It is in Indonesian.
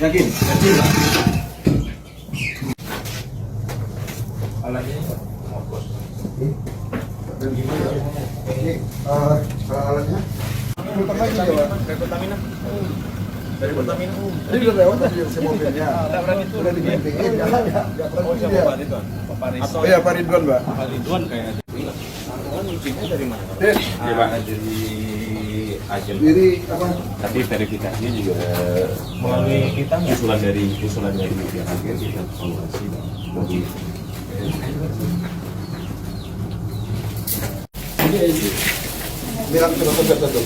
Yakin? Yakin lah. Alatnya ngoplos. Dan gimana ya? Ini alatnya? Pertamina ya, Pak? Dari Pertamina. Dari Pertamina. Ini udah lewat tadi si mobilnya. Tidak berani turun. Udah digantiin. Ya, Oh, siapa Pak Ridwan? Pak Riz. Oh iya, Pak Ridwan, Mbak. Pak Ridwan kayaknya. Kan nyucinya dari mana? Iya, Pak. Dari agen. Jadi apa? Tapi verifikasinya juga melalui kita usulan dari pihak agen kita evaluasi mobil. Bilang satu.